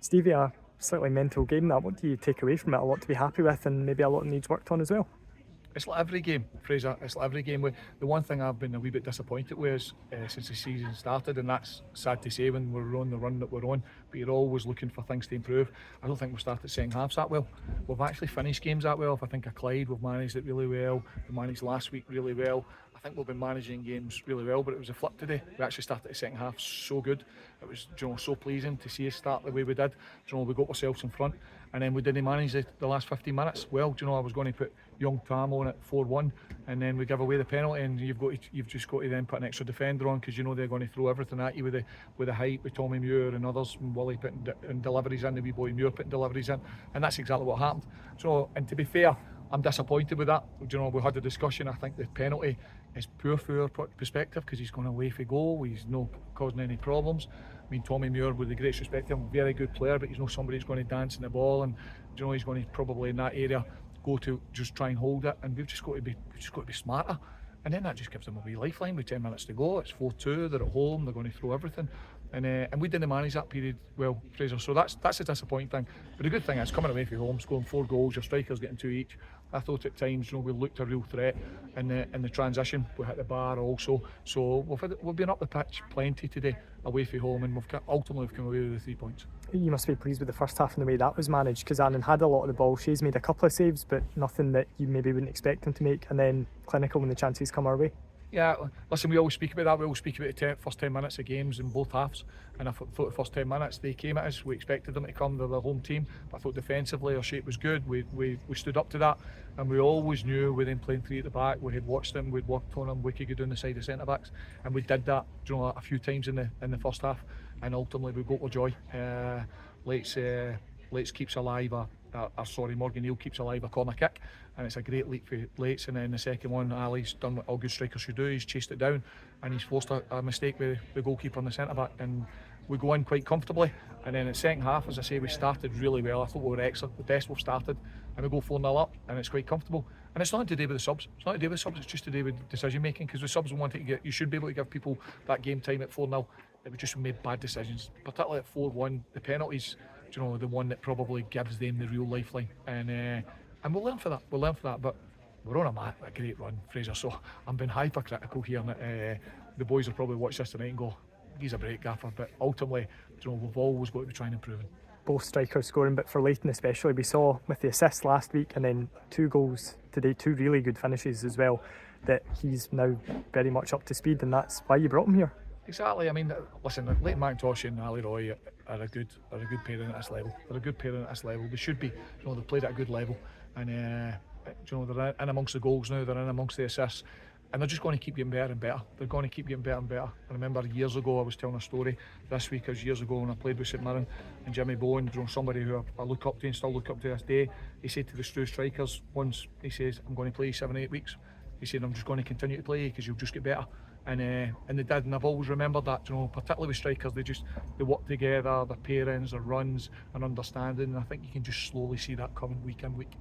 Stevie, a slightly mental game that. What do you take away from it? A lot to be happy with and maybe a lot needs worked on as well? It's like every game, Fraser. It's like every game. The one thing I've been a wee bit disappointed with is since the season started, and that's sad to say when we're on the run that we're on, but you're always looking for things to improve. I don't think we've started second halves that well. We've actually finished games that well. If I think of Clyde, we've managed it really well. We managed last week really well. I think we've been managing games really well, but it was a flip today. We actually started the second half so good. It was, so pleasing to see us start the way we did. We got ourselves in front, and then we didn't manage the last 15 minutes. Well, I was going to put young Tam on at 4-1, and then we give away the penalty, and you've just got to then put an extra defender on because they're going to throw everything at you with the height, with Tommy Muir and others, and Willie putting deliveries in, the wee boy Muir putting deliveries in, and that's exactly what happened. And to be fair, I'm disappointed with that. We had a discussion. I think the penalty is poor from our perspective because he's going away for goal. He's not causing any problems. I mean, Tommy Muir, with the greatest respect to him, very good player, but he's not somebody who's going to dance in the ball, and he's going to probably in that area go to just try and hold it. And we've just got to be smarter. And then that just gives them a wee lifeline with 10 minutes to go. It's 4-2. They're at home. They're going to throw everything. And we didn't manage that period well, Fraser. So that's a disappointing thing. But the good thing is coming away from home, scoring 4 goals, your strikers getting 2 each. I thought at times, we looked a real threat in the transition. We hit the bar also. So we've been up the pitch plenty today away from home, and ultimately we've come away with the 3 points. You must be pleased with the first half and the way that was managed, because Annan had a lot of the ball. She's made a couple of saves, but nothing that you maybe wouldn't expect him to make, and then clinical when the chances come our way. Yeah, listen, we always speak about that. We always speak about the first 10 minutes of games in both halves, and I thought the first 10 minutes they came at us. We expected them to come. They're the home team, but I thought defensively our shape was good. We stood up to that, and we always knew with them playing 3 at the back, we had watched them, we'd worked on them, we could go down the side of centre backs, and we did that a few times in the first half, and ultimately we got with joy. Leitz keeps alive Morgan Neal keeps alive a corner kick, and it's a great leap for Leitz. And then the second one, Ali's done what all good strikers should do. He's chased it down, and he's forced a mistake with the goalkeeper and the centre back, and we go in quite comfortably. And then in the second half, as I say, we started really well. I thought we were excellent, the best we've started, and we go 4-0 up, and it's quite comfortable. And it's not to do with the subs. It's just to do with decision making, because the subs you should be able to give people that game time at 4-0. It was just made bad decisions, particularly at 4-1. The penalties, the one that probably gives them the real lifeline, and we'll learn for that. But we're on a great run, Fraser. So I'm being hypercritical here, and the boys will probably watch this tonight and go, "He's a great gaffer." But ultimately, we've always got to be trying and improving. Both strikers scoring, but for Leighton especially, we saw with the assists last week and then 2 goals today, 2 really good finishes as well, that he's now very much up to speed, and that's why you brought him here. Exactly. I mean, listen, Leighton McIntosh and Ali Roy are a good pairing at this level. They're a good pairing at this level. They should be. They've played at a good level, and they're in amongst the goals now. They're in amongst the assists, and they're just going to keep getting better and better. They're going to keep getting better and better. I remember years ago I was telling a story. This week, as years ago when I played with St Mirren, and Jimmy Bowen, somebody who I look up to and still look up to this day. He said to the two strikers once, he says, "I'm going to play 7-8 weeks." He said, "I'm just going to continue to play because you'll just get better." And they did, and I've always remembered that. Particularly with strikers, they work together, their pairings, their runs, and understanding. And I think you can just slowly see that coming week in week.